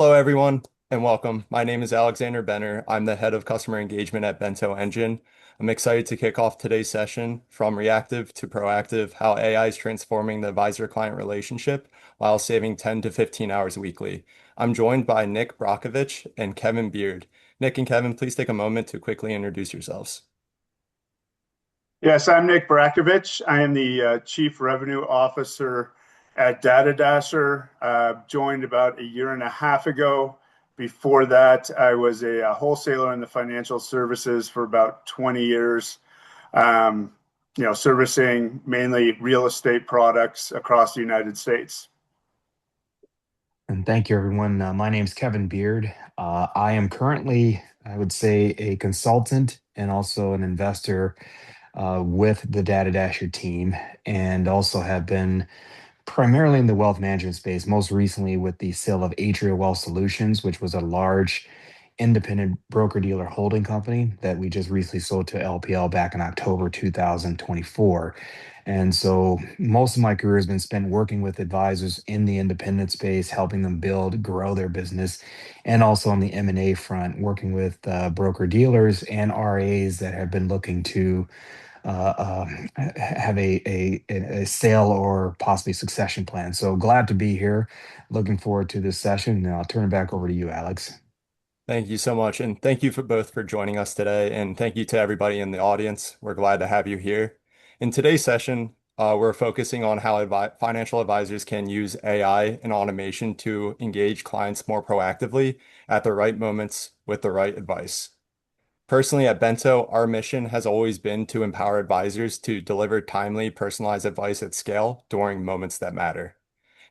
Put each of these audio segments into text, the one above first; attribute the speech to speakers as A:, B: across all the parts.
A: Hello, everyone, and welcome. My name is Alexander Benner. I'm the head of customer engagement at Bento Engine. I'm excited to kick off today's session from reactive to proactive, how AI is transforming the advisor-client relationship while saving 10 to 15 hours weekly. I'm joined by Nick Brockovich and Kevin Beard. Nick and Kevin, please take a moment to quickly introduce yourselves.
B: Yes, I'm Nick Brakovich. I am the Chief Revenue Officer at DataDasher. Joined about a year and a half ago. Before that, I was a wholesaler in the financial services for about 20 years, um, servicing mainly real estate products across the United States.
C: And thank you, everyone. My name is Kevin Beard. I am currently, I would say, a consultant and also an investor with the Data Dasher team, and also have been primarily in the wealth management space, most recently with the sale of Atria Wealth Solutions, which was a large independent broker-dealer holding company that we just recently sold to LPL back in October 2024. And so most of my career has been spent working with advisors in the independent space, helping them build, grow their business, and also on the M&A front, working with broker-dealers and RAs that have been looking to have a sale or possibly succession plan. So glad to be here. Looking forward to this session. And I'll turn it back over to you, Alex.
A: Thank you so much, and thank you for both for joining us today, and thank you to everybody in the audience. We're glad to have you here. In today's session, we're focusing on how financial advisors can use AI and automation to engage clients more proactively at the right moments with the right advice. Personally, at Bento, our mission has always been to empower advisors to deliver timely, personalized advice at scale during moments that matter.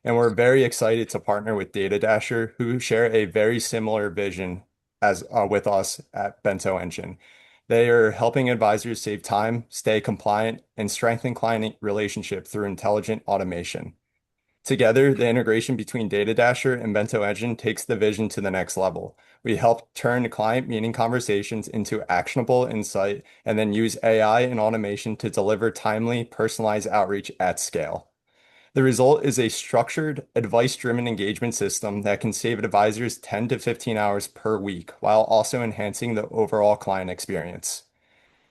A: And we're very excited to partner with DataDasher, who share a very similar vision as with us at Bento Engine. They are helping advisors save time, stay compliant, and strengthen client relationship through intelligent automation. Together, the integration between DataDasher and Bento Engine takes the vision to the next level. We help turn client meeting conversations into actionable insight and then use AI and automation to deliver timely, personalized outreach at scale. The result is a structured, advice-driven engagement system that can save advisors 10 to 15 hours per week while also enhancing the overall client experience.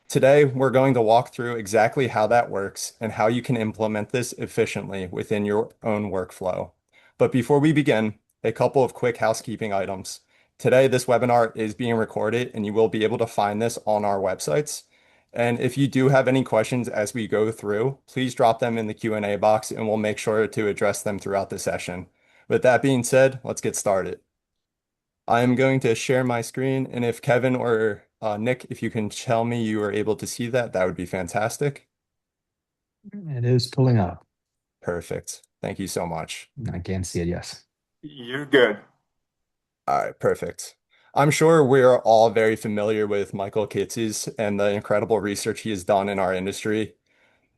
A: Today, we're going to walk through exactly how that works and how you can implement this efficiently within your own workflow. But before we begin, a couple of quick housekeeping items. Today, this webinar is being recorded and you will be able to find this on our websites. And if you do have any questions as we go through, please drop them in the Q&A box and we'll make sure to address them throughout the session. With that being said, let's get started. I am going to share my screen, and if Kevin or Nick, if you can tell me you are able to see that, that would be fantastic.
C: It is pulling up.
A: Perfect. Thank you so much.
C: I can see it, yes.
B: You're good.
A: All right, perfect. I'm sure we're all very familiar with Michael Kitces and the incredible research he has done in our industry.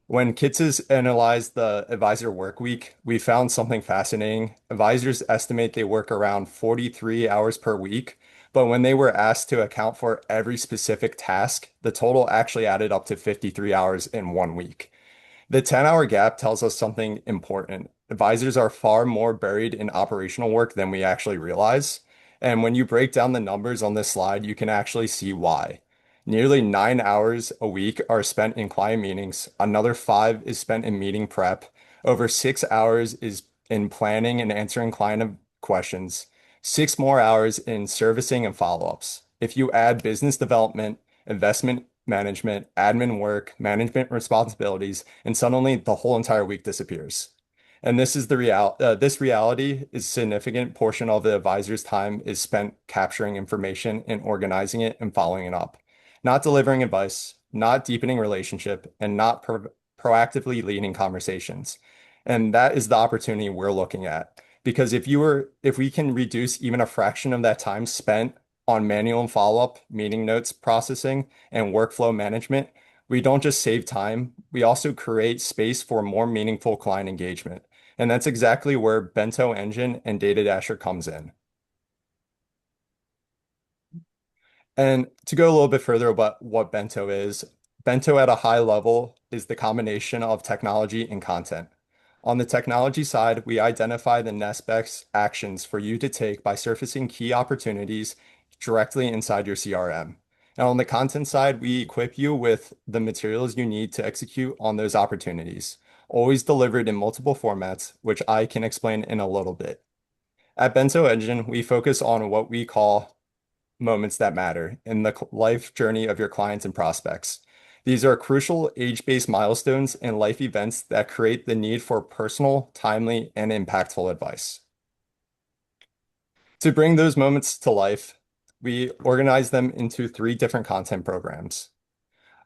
A: When Kitces analyzed the advisor work week, we found something fascinating. Advisors estimate they work around 43 hours per week, but when they were asked to account for every specific task, the total actually added up to 53 hours in 1 week. The 10-hour gap tells us something important. Advisors are far more buried in operational work than we actually realize. And when you break down the numbers on this slide, you can actually see why. Nearly 9 hours a week are spent in client meetings. Another 5 is spent in meeting prep. Over 6 hours is in planning and answering client questions. 6 more hours in servicing and follow-ups. If you add business development, investment management, admin work, management responsibilities, and suddenly the whole entire week disappears. And this reality is significant portion of the advisor's time is spent capturing information and organizing it and following it up, not delivering advice, not deepening relationship, and not proactively leading conversations. And that is the opportunity we're looking at. Because if we can reduce even a fraction of that time spent on manual follow-up, meeting notes processing, and workflow management, we don't just save time, we also create space for more meaningful client engagement. And that's exactly where Bento Engine and DataDasher comes in. And to go a little bit further about what Bento at a high level is the combination of technology and content. On the technology side, we identify the next best actions for you to take by surfacing key opportunities directly inside your CRM. And on the content side, we equip you with the materials you need to execute on those opportunities, always delivered in multiple formats, which I can explain in a little bit. At Bento Engine, we focus on what we call moments that matter in the life journey of your clients and prospects. These are crucial age-based milestones and life events that create the need for personal, timely, and impactful advice. To bring those moments to life, we organize them into three different content programs.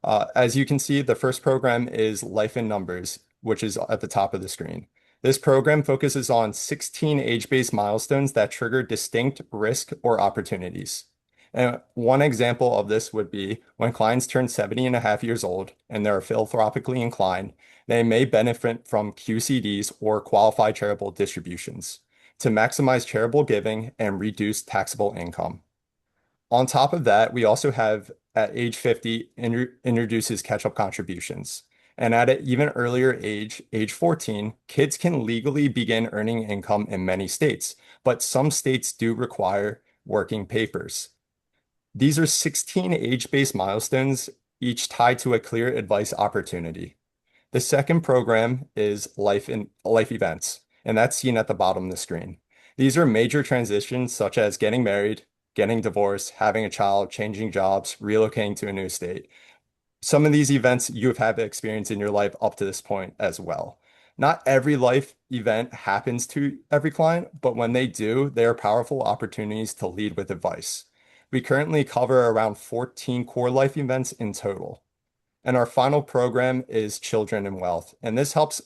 A: As you can see, the first program is Life in Numbers, which is at the top of the screen. This program focuses on 16 age-based milestones that trigger distinct risk or opportunities. And one example of this would be when clients turn 70 and a half years old and they're philanthropically inclined, they may benefit from QCDs or qualified charitable distributions to maximize charitable giving and reduce taxable income. On top of that, we also have at age 50 introduces catch-up contributions. And at an even earlier age 14, kids can legally begin earning income in many states, but some states do require working papers. These are 16 age-based milestones, each tied to a clear advice opportunity. The second program is life events, and that's seen at the bottom of the screen. These are major transitions such as getting married, getting divorced, having a child, changing jobs, relocating to a new state. Some of these events you have had experience in your life up to this point as well. Not every life event happens to every client, but when they do, they are powerful opportunities to lead with advice. We currently cover around 14 core life events in total. And our final program is Children and Wealth. And this helps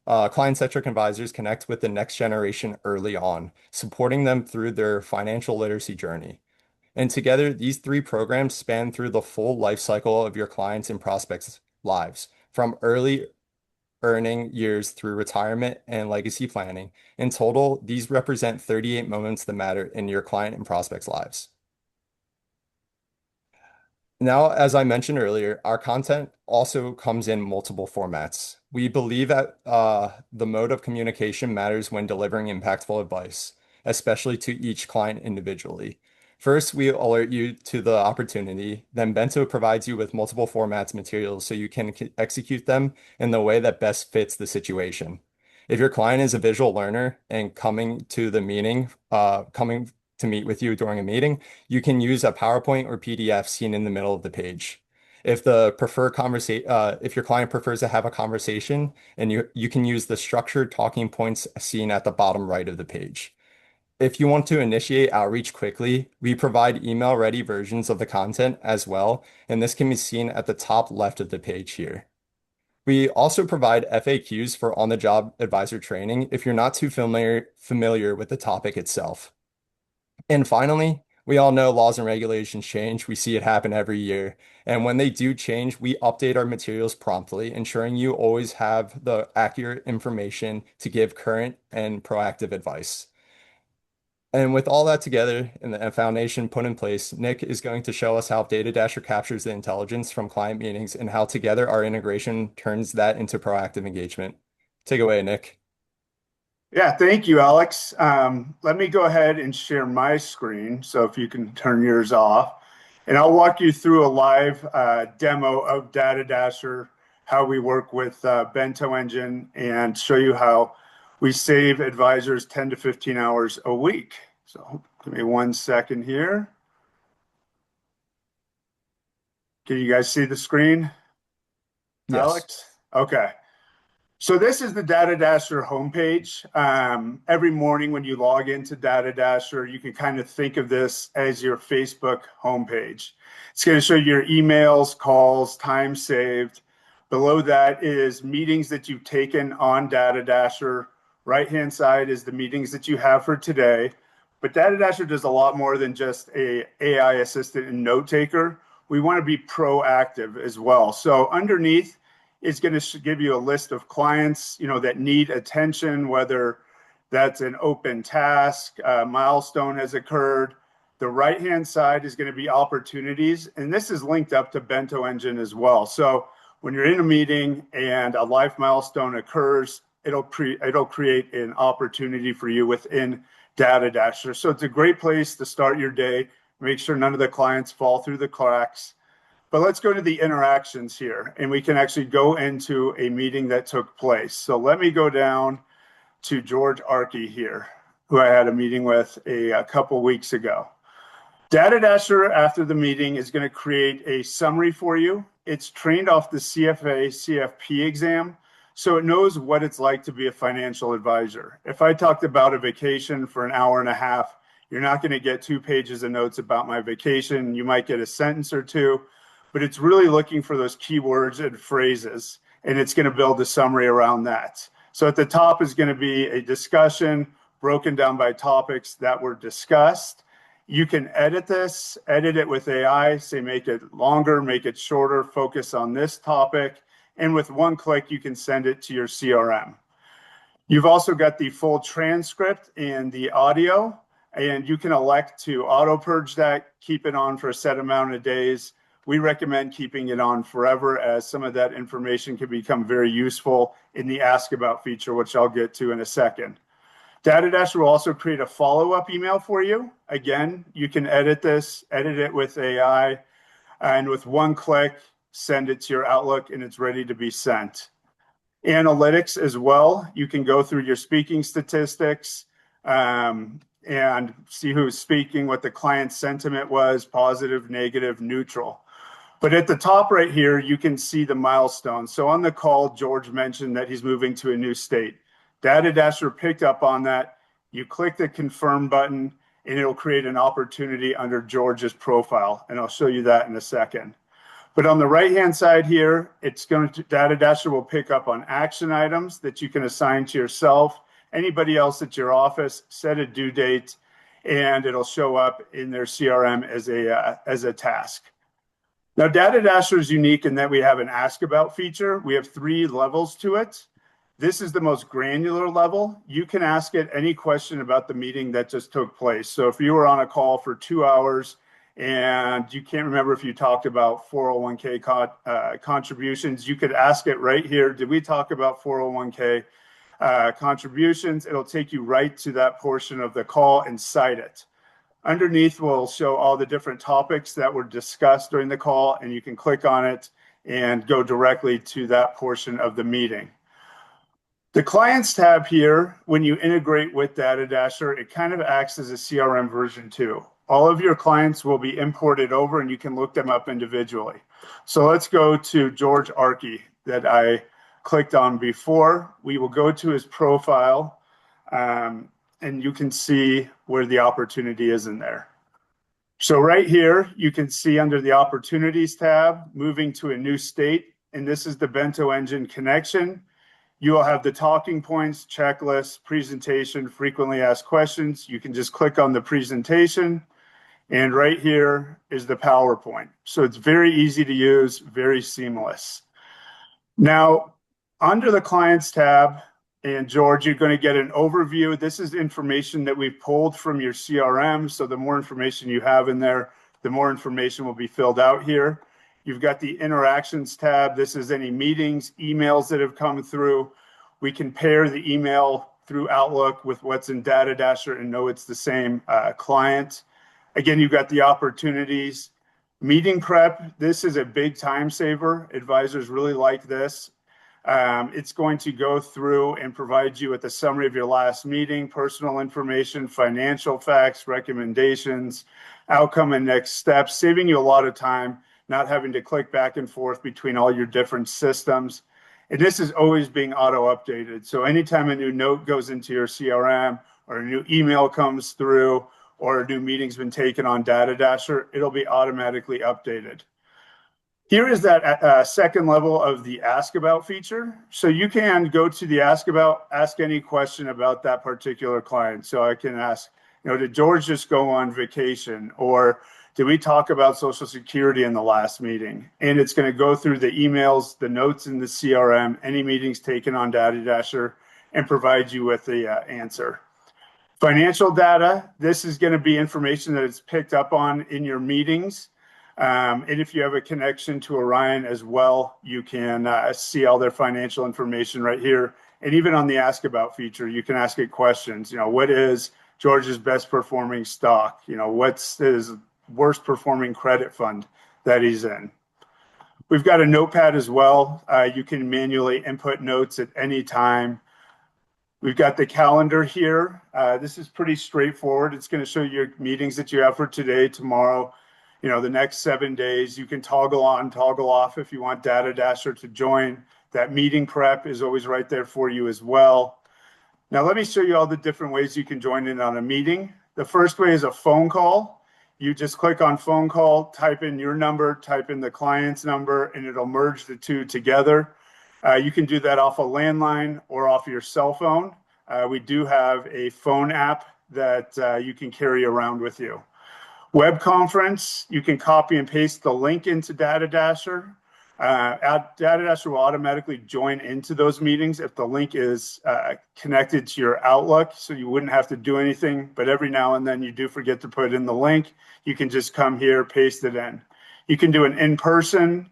A: client-centric advisors connect with the next generation early on, supporting them through their financial literacy journey. And together, these three programs span through the full life cycle of your clients' and prospects' lives, from early earning years through retirement and legacy planning. In total, these represent 38 moments that matter in your client and prospects' lives. Now, as I mentioned earlier, our content also comes in multiple formats. We believe that the mode of communication matters when delivering impactful advice, especially to each client individually. First, we alert you to the opportunity. Then Bento provides you with multiple formats materials so you can execute them in the way that best fits the situation. If your client is a visual learner and coming to meet with you during a meeting, you can use a PowerPoint or PDF seen in the middle of the page. If your client prefers to have a conversation, and you can use the structured talking points seen at the bottom right of the page. If you want to initiate outreach quickly, we provide email-ready versions of the content as well, and this can be seen at the top left of the page here. We also provide FAQs for on-the-job advisor training if you're not too familiar with the topic itself. And finally, we all know laws and regulations change. We see it happen every year. And when they do change, we update our materials promptly, ensuring you always have the accurate information to give current and proactive advice. And with all that together and the foundation put in place, Nick is going to show us how DataDasher captures the intelligence from client meetings and how together our integration turns that into proactive engagement. Take it away, Nick.
B: Yeah, thank you, Alex. Let me go ahead and share my screen. So if you can turn yours off, and I'll walk you through a live demo of DataDasher, how we work with Bento Engine, and show you how we save advisors 10 to 15 hours a week. So give me 1 second here. Can you guys see the screen,
A: Yes.
B: Alex? Okay. So this is the DataDasher homepage. Every morning when you log into DataDasher, you can kind of think of this as your Facebook homepage. It's going to show you your emails, calls, time saved. Below that is meetings that you've taken on DataDasher. Right-hand side is the meetings that you have for today. But DataDasher does a lot more than just a AI assistant and note taker. We want to be proactive as well. So underneath, it's going to give you a list of clients, that need attention, whether that's an open task, a milestone has occurred. The right-hand side is going to be opportunities, and this is linked up to Bento Engine as well. So when you're in a meeting and a life milestone occurs, it'll create an opportunity for you within DataDasher. So it's a great place to start your day. Make sure none of the clients fall through the cracks. But let's go to the interactions here, and we can actually go into a meeting that took place. So let me go down to George Arkey here, who I had a meeting with a couple weeks ago. DataDasher, after the meeting, is going to create a summary for you. It's trained off the CFA, CFP exam, so it knows what it's like to be a financial advisor. If I talked about a vacation for an hour and a half, you're not going to get 2 pages of notes about my vacation. You might get a sentence or two, but it's really looking for those keywords and phrases, and it's going to build a summary around that. So at the top is going to be a discussion broken down by topics that were discussed. You can edit this, edit it with AI, say make it longer, make it shorter, focus on this topic, and with one click, you can send it to your CRM. You've also got the full transcript and the audio, and you can elect to auto purge that, keep it on for a set amount of days. We recommend keeping it on forever, as some of that information can become very useful in the Ask About feature, which I'll get to in a second. DataDasher will also create a follow-up email for you. Again, you can edit this, edit it with AI, and with one click, send it to your Outlook, and it's ready to be sent. Analytics as well. You can go through your speaking statistics and see who's speaking, what the client sentiment was, positive, negative, neutral. But at the top right here, you can see the milestones. So on the call, George mentioned that he's moving to a new state. DataDasher picked up on that. You click the confirm button, and it'll create an opportunity under George's profile. And I'll show you that in a second. But on the right-hand side here, DataDasher will pick up on action items that you can assign to yourself, anybody else at your office, set a due date, and it'll show up in their CRM as a task. Now, DataDasher is unique in that we have an Ask About feature. We have 3 levels to it. This is the most granular level. You can ask it any question about the meeting that just took place. So if you were on a call for 2 hours and you can't remember if you talked about 401k contributions, you could ask it right here. Did we talk about 401k contributions? It'll take you right to that portion of the call and cite it. Underneath will show all the different topics that were discussed during the call, and you can click on it and go directly to that portion of the meeting. The Clients tab here, when you integrate with DataDasher, it kind of acts as a CRM version 2. All of your clients will be imported over, and you can look them up individually. So let's go to George Arkey that I clicked on before. We will go to his profile, and you can see where the opportunity is in there. So right here, you can see under the Opportunities tab, moving to a new state, and this is the Bento Engine connection. You will have the talking points, checklist, presentation, frequently asked questions. You can just click on the presentation, and right here is the PowerPoint. So it's very easy to use, very seamless. Now, under the Clients tab, and George, you're going to get an overview. This is information that we've pulled from your CRM. So the more information you have in there, the more information will be filled out here. You've got the Interactions tab. This is any meetings, emails that have come through. We can pair the email through Outlook with what's in DataDasher and know it's the same client. Again, you've got the opportunities. Meeting prep, this is a big time saver. Advisors really like this. It's going to go through and provide you with a summary of your last meeting, personal information, financial facts, recommendations, outcome and next steps, saving you a lot of time, not having to click back and forth between all your different systems. And this is always being auto updated. So anytime a new note goes into your CRM or a new email comes through or a new meeting's been taken on DataDasher, it'll be automatically updated. Here is that second level of the Ask About feature. So you can go to the Ask About, ask any question about that particular client. So I can ask, did George just go on vacation? Or did we talk about Social Security in the last meeting? And it's going to go through the emails, the notes in the CRM, any meetings taken on DataDasher, and provide you with the answer. Financial data, this is going to be information that is picked up on in your meetings. And if you have a connection to Orion as well, you can see all their financial information right here. And even on the Ask About feature, you can ask it questions. What is George's best performing stock? What's his worst performing credit fund that he's in? We've got a notepad as well. You can manually input notes at any time. We've got the calendar here. This is pretty straightforward. It's going to show you your meetings that you have for today, tomorrow, the next 7 days. You can toggle on, toggle off if you want DataDasher to join. That meeting prep is always right there for you as well. Now, let me show you all the different ways you can join in on a meeting. The first way is a phone call. You just click on phone call, type in your number, type in the client's number, and it'll merge the two together. You can do that off a landline or off your cell phone. We do have a phone app that you can carry around with you. Web conference, you can copy and paste the link into DataDasher. DataDasher will automatically join into those meetings if the link is connected to your Outlook, so you wouldn't have to do anything. But every now and then you do forget to put in the link. You can just come here, paste it in. You can do an in-person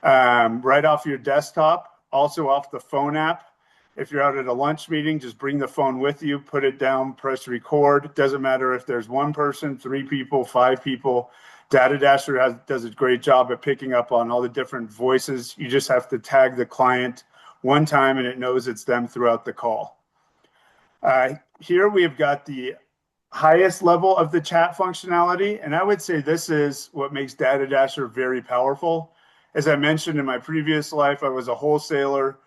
B: right off your desktop, also off the phone app. If you're out at a lunch meeting, just bring the phone with you, put it down, press record. It doesn't matter if there's one person, 3 people, 5 people. DataDasher does a great job at picking up on all the different voices. You just have to tag the client one time and it knows it's them throughout the call. Here we have got the highest level of the chat functionality, and I would say this is what makes DataDasher very powerful. As I mentioned in my previous life, I was a wholesaler,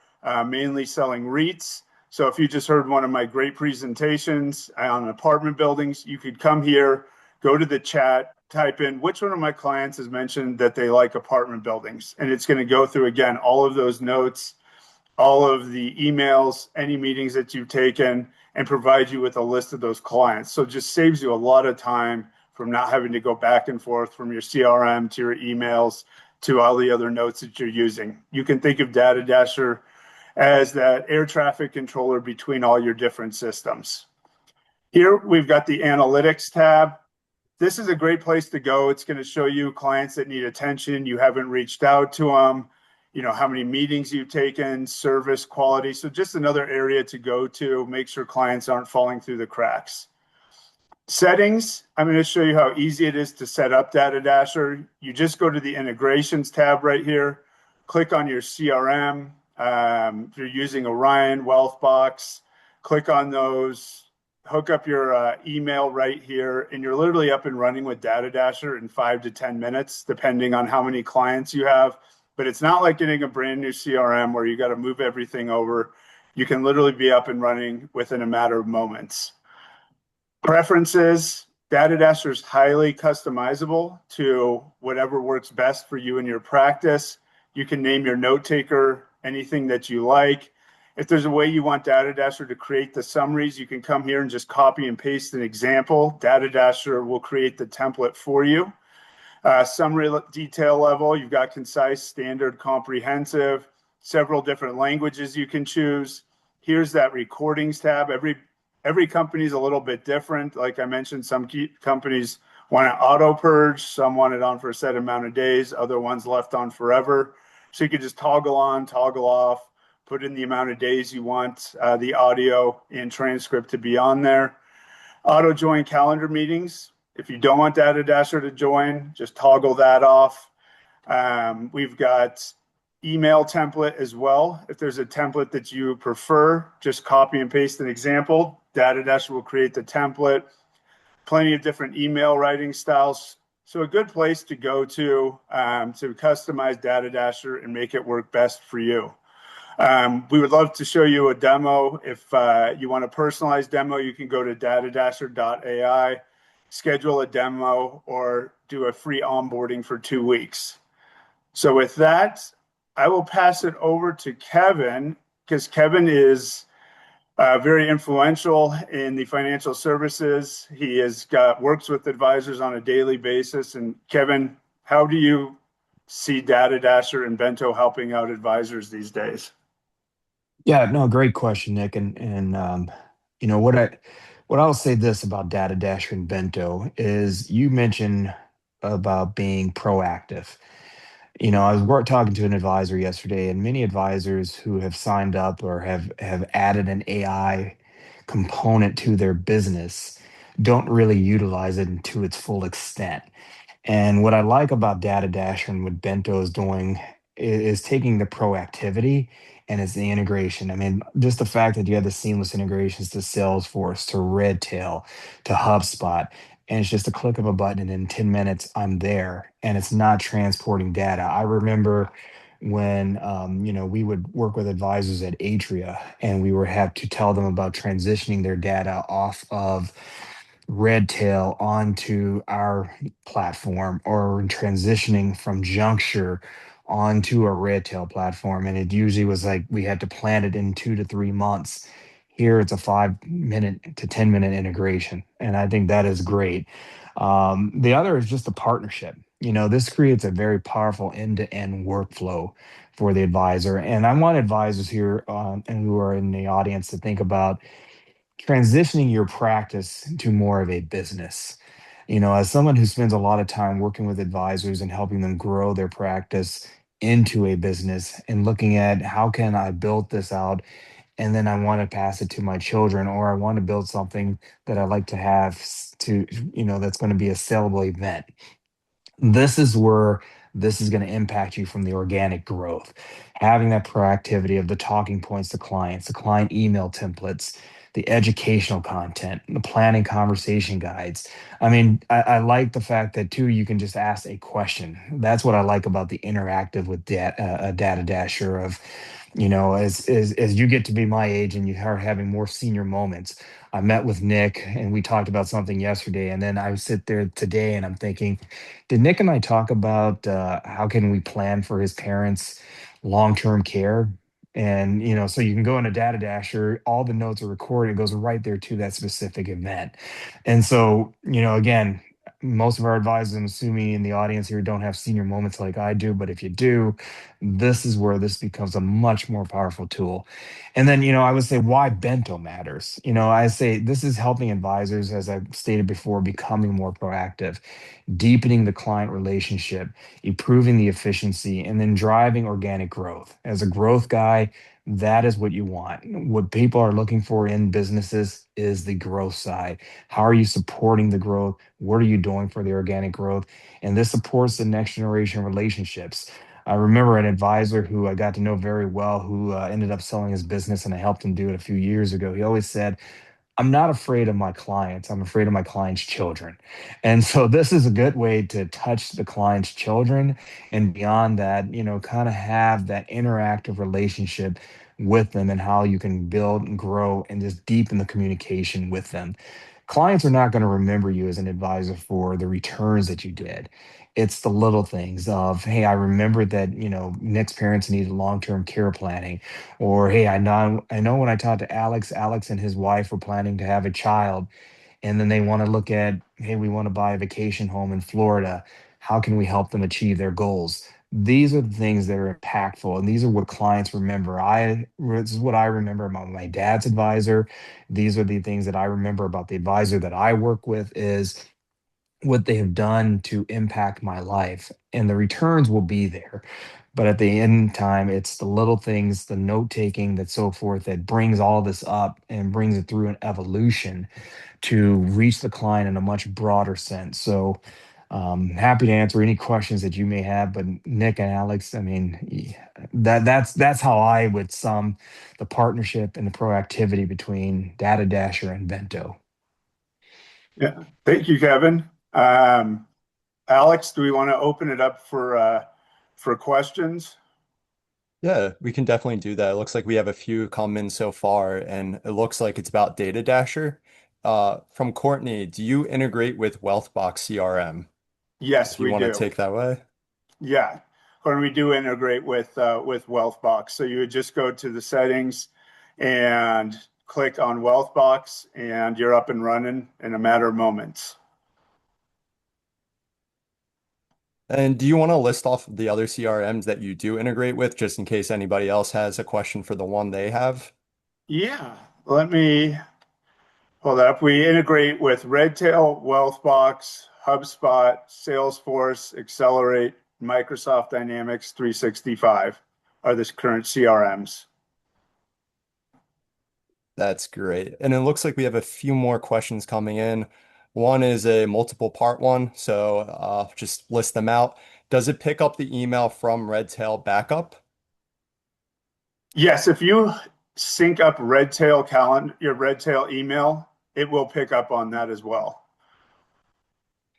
B: mainly selling REITs. So if you just heard one of my great presentations on apartment buildings, you could come here, go to the chat, type in which one of my clients has mentioned that they like apartment buildings. And it's going to go through, again, all of those notes, all of the emails, any meetings that you've taken, and provide you with a list of those clients. So it just saves you a lot of time from not having to go back and forth from your CRM to your emails to all the other notes that you're using. You can think of DataDasher as that air traffic controller between all your different systems. Here we've got the analytics tab. This is a great place to go. It's going to show you clients that need attention. You haven't reached out to them, how many meetings you've taken, service quality. So just another area to go to, make sure clients aren't falling through the cracks. Settings, I'm going to show you how easy it is to set up DataDasher. You just go to the integrations tab right here, click on your CRM. If you're using Orion, Wealthbox, click on those, hook up your email right here, and you're literally up and running with DataDasher in 5 to 10 minutes, depending on how many clients you have. But it's not like getting a brand new CRM where you got to move everything over. You can literally be up and running within a matter of moments. Preferences, DataDasher is highly customizable to whatever works best for you and your practice. You can name your note taker anything that you like. If there's a way you want DataDasher to create the summaries, you can come here and just copy and paste an example. DataDasher will create the template for you. Summary detail level, you've got concise, standard, comprehensive, several different languages you can choose. Here's that recordings tab. Every company is a little bit different. Like I mentioned, some companies want to auto purge, some want it on for a set amount of days, other ones left on forever. So you can just toggle on, toggle off, put in the amount of days you want the audio and transcript to be on there. Auto join calendar meetings. If you don't want DataDasher to join, just toggle that off. We've got email template as well. If there's a template that you prefer, just copy and paste an example. DataDasher will create the template. Plenty of different email writing styles. So a good place to go to customize DataDasher and make it work best for you. We would love to show you a demo. If you want a personalized demo, you can go to datadasher.ai, schedule a demo, or do a free onboarding for 2 weeks. So with that, I will pass it over to Kevin, because Kevin is very influential in the financial services. He works with advisors on a daily basis. And Kevin, how do you see DataDasher and Bento helping out advisors these days?
C: Yeah, no, great question, Nick. And what I'll say this about DataDasher and Bento is you mentioned about being proactive. I was talking to an advisor yesterday, and many advisors who have signed up or have added an AI component to their business don't really utilize it to its full extent. And what I like about DataDasher and what Bento is doing is taking the proactivity and it's the integration. I mean, just the fact that you have the seamless integrations to Salesforce, to Redtail, to HubSpot, and it's just a click of a button, and in 10 minutes, I'm there, and it's not transporting data. I remember when we would work with advisors at Atria, and we would have to tell them about transitioning their data off of Redtail onto our platform or transitioning from Juncture onto a Redtail platform. And it usually was like we had to plan it in 2 to 3 months. Here it's a 5 minute to 10 minute integration. And I think that is great. The other is just the partnership. This creates a very powerful end-to-end workflow for the advisor. And I want advisors here and who are in the audience to think about transitioning your practice to more of a business. As someone who spends a lot of time working with advisors and helping them grow their practice into a business and looking at how can I build this out and then I want to pass it to my children, or I want to build something that I like to have that's going to be a sellable event. This is where this is going to impact you from the organic growth. Having that proactivity of the talking points to clients, the client email templates, the educational content, the planning conversation guides. I mean, I like the fact that too, you can just ask a question. That's what I like about the interactive with Data Dasher of, as you get to be my age and you are having more senior moments. I met with Nick and we talked about something yesterday, and then I sit there today and I'm thinking, did Nick and I talk about how can we plan for his parents' long-term care? And so you can go into Data Dasher, all the notes are recorded, it goes right there to that specific event. And so, again, most of our advisors, I'm assuming in the audience here, don't have senior moments like I do, but if you do, this is where this becomes a much more powerful tool. And then, I would say why Bento matters. I say this is helping advisors, as I've stated before, becoming more proactive, deepening the client relationship, improving the efficiency, and then driving organic growth. As a growth guy, that is what you want. What people are looking for in businesses is the growth side. How are you supporting the growth? What are you doing for the organic growth? And this supports the next generation relationships. I remember an advisor who I got to know very well who ended up selling his business, and I helped him do it a few years ago. He always said, I'm not afraid of my clients. I'm afraid of my clients' children. And so this is a good way to touch the client's children and beyond that, kind of have that interactive relationship with them and how you can build and grow and just deepen the communication with them. Clients are not going to remember you as an advisor for the returns that you did. It's the little things of, hey, I remember that, Nick's parents needed long-term care planning. Or, hey, I know when I talked to Alex and his wife were planning to have a child, and then they want to look at, hey, we want to buy a vacation home in Florida. How can we help them achieve their goals? These are the things that are impactful, and these are what clients remember. This is what I remember about my dad's advisor. These are the things that I remember about the advisor that I work with is what they have done to impact my life, and the returns will be there. But at the end time, it's the little things, the note taking, that so forth, that brings all this up and brings it through an evolution to reach the client in a much broader sense. So, happy to answer any questions that you may have. But Nick and Alex, I mean, that's how I would sum the partnership and the proactivity between Data Dasher and Bento.
B: Yeah, thank you, Kevin. Alex, do we want to open it up for questions?
A: Yeah, we can definitely do that. It looks like we have a few come in so far, and it looks like it's about DataDasher. From Courtney, do you integrate with Wealthbox CRM?
B: Yes,
A: If you
B: we
A: want to
B: do.
A: take that way.
B: Yeah, when we do integrate with Wealthbox, so you would just go to the settings and click on Wealthbox, and you're up and running in a matter of moments.
A: And do you want to list off the other CRMs that you do integrate with, just in case anybody else has a question for the one they have?
B: Yeah, let me pull that up. We integrate with Redtail, Wealthbox, HubSpot, Salesforce, Accelerate, Microsoft Dynamics 365 are the current CRMs.
A: That's great. And it looks like we have a few more questions coming in. One is a multiple part one, so just list them out. Does it pick up the email from Redtail backup?
B: Yes, if you sync up Redtail calendar, your Redtail email, it will pick up on that as well.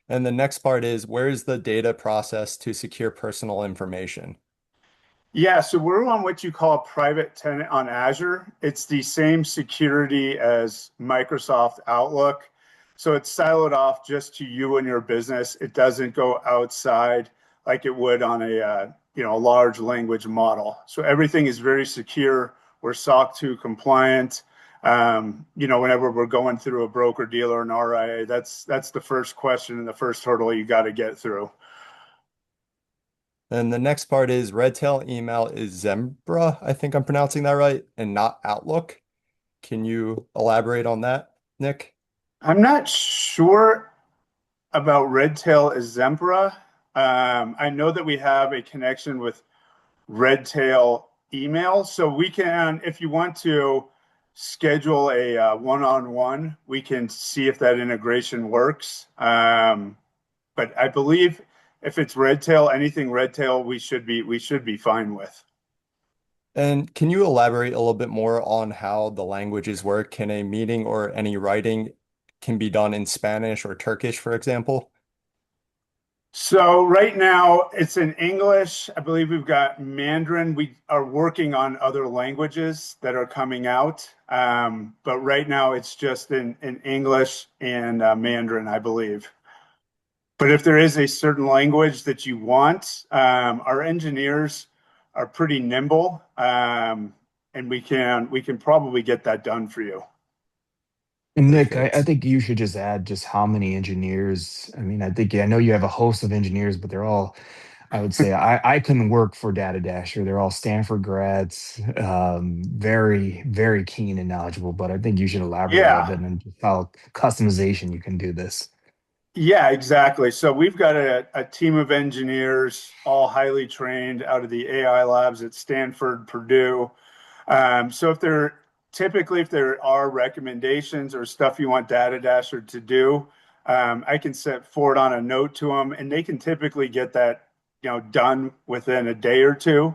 A: And the next part is where is the data processed to secure personal information?
B: Yeah, so we're on what you call a private tenant on Azure. It's the same security as Microsoft Outlook. So it's siloed off just to you and your business. It doesn't go outside like it would on a large language model. So everything is very secure. We're SOC 2 compliant. Whenever we're going through a broker dealer and RIA, that's the first question and the first hurdle you got to get through.
A: And the next part is Redtail email is Zembra, I think I'm pronouncing that right, and not Outlook. Can you elaborate on that, Nick?
B: I'm not sure about Redtail as Zempra. I know that we have a connection with Redtail email, so we can, if you want to schedule a one-on-one, we can see if that integration works. But I believe if it's Redtail, anything Redtail, we should be fine with.
A: And can you elaborate a little bit more on how the languages work? Can a meeting or any writing can be done in Spanish or Turkish, for example?
B: So right now it's in English. I believe we've got Mandarin. We are working on other languages that are coming out. But right now it's just in English and Mandarin, I believe. But if there is a certain language that you want, our engineers are pretty nimble, and we can probably get that done for you.
C: And Nick, I
A: Perfect.
C: think you should just add just how many engineers. I mean, I know you have a host of engineers, but they're all, I would say, I couldn't work for DataDasher. They're all Stanford grads, very, very keen and knowledgeable. But I think you should elaborate a little
B: Yeah.
C: bit on just how customization you can do this.
B: Yeah, exactly. So we've got a team of engineers, all highly trained out of the AI labs at Stanford, Purdue. So if there are recommendations or stuff you want DataDasher to do, I can set forward on a note to them, and they can typically get that done within a day or two,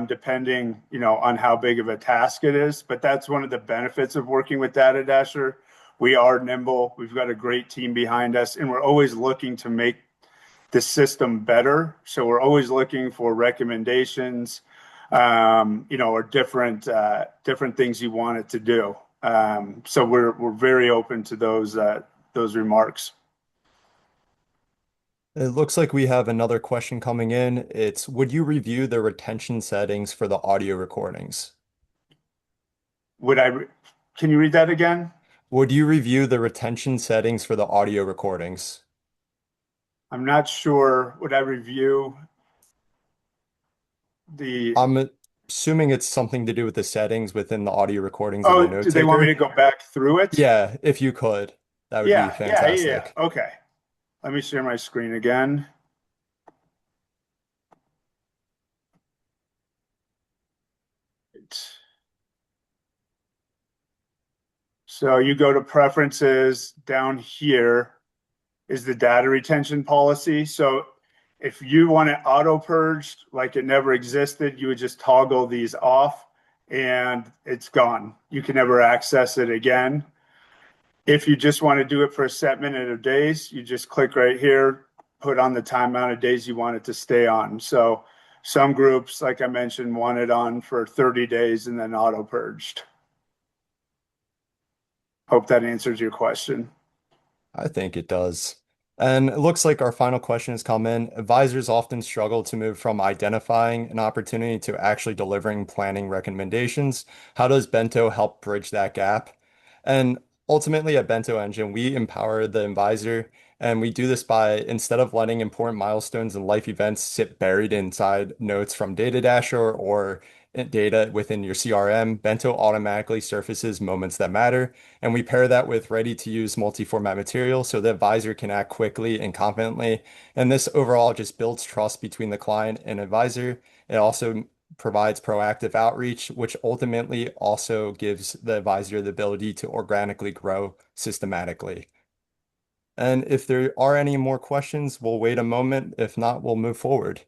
B: depending on how big of a task it is. But that's one of the benefits of working with DataDasher. We are nimble. We've got a great team behind us, and we're always looking to make the system better. So we're always looking for recommendations, or different things you want it to do. So we're very open to those remarks.
A: It looks like we have another question coming in. It's, would you review the retention settings for the audio recordings?
B: Would I? Can you read that again?
A: Would you review the retention settings for the audio recordings?
B: I'm not sure. Would I review the?
A: I'm assuming it's something to do with the settings within the audio recordings of the
B: Oh,
A: note
B: do they want me
A: taker.
B: to go back through it?
A: Yeah, if you could, that would be
B: Yeah.
A: fantastic.
B: Okay. Let me share my screen again. So you go to preferences down here is the data retention policy. So if you want it auto purged like it never existed, you would just toggle these off and it's gone. You can never access it again. If you just want to do it for a set minute of days, you just click right here, put on the time amount of days you want it to stay on. So some groups, like I mentioned, want it on for 30 days and then auto purged. Hope that answers your question.
A: I think it does. And it looks like our final question has come in. Advisors often struggle to move from identifying an opportunity to actually delivering planning recommendations. How does Bento help bridge that gap? And ultimately, at Bento Engine, we empower the advisor, and we do this by instead of letting important milestones and life events sit buried inside notes from DataDasher or data within your CRM, Bento automatically surfaces moments that matter, and we pair that with ready-to-use multi-format material so the advisor can act quickly and confidently. And this overall just builds trust between the client and advisor. It also provides proactive outreach, which ultimately also gives the advisor the ability to organically grow systematically. And if there are any more questions, we'll wait a moment. If not, we'll move forward.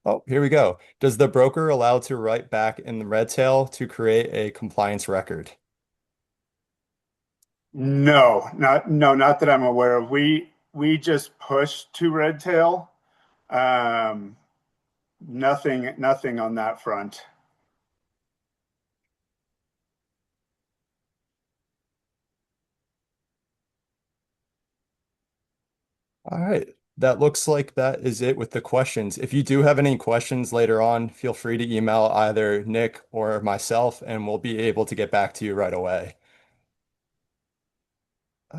A: Oh, here we go. Does the broker allow to write back in the red tail to create a compliance record?
B: No, not that I'm aware of. We just push to Redtail. Um, nothing on that front.
A: All right. That looks like that is it with the questions. If you do have any questions later on, feel free to email either Nick or myself, and we'll be able to get back to you right away.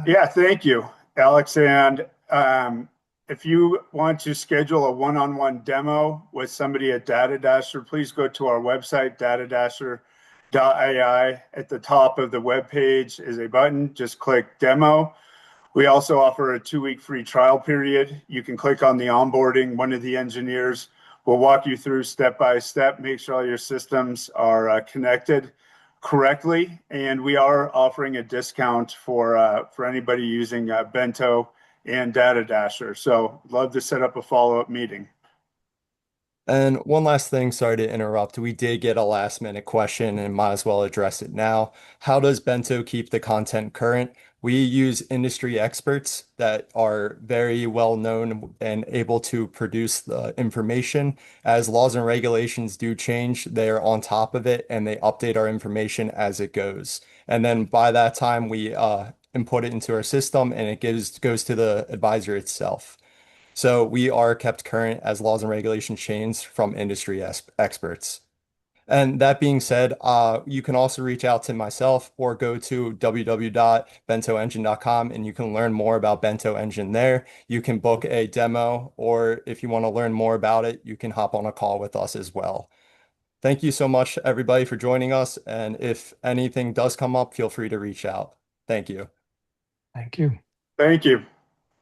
B: Yeah, thank you, Alex. And if you want to schedule a one-on-one demo with somebody at DataDasher, please go to our website, datadasher.ai. At the top of the web page is a button. Just click demo. We also offer a 2-week free trial period. You can click on the onboarding. One of the engineers will walk you through step by step, make sure all your systems are connected correctly. And we are offering a discount for anybody using Bento and DataDasher. So love to set up a follow-up meeting.
A: And one last thing, sorry to interrupt. We did get a last minute question and might as well address it now. How does Bento keep the content current? We use industry experts that are very well known and able to produce the information. As laws and regulations do change, they're on top of it and they update our information as it goes. And then by that time, we input it into our system and it goes to the advisor itself. So we are kept current as laws and regulations change from industry experts. And that being said, you can also reach out to myself or go to www.bentoengine.com and you can learn more about Bento Engine there. You can book a demo, or if you want to learn more about it, you can hop on a call with us as well. Thank you so much, everybody, for joining us. And if anything does come up, feel free to reach out. Thank you.
C: Thank you.
B: Thank you.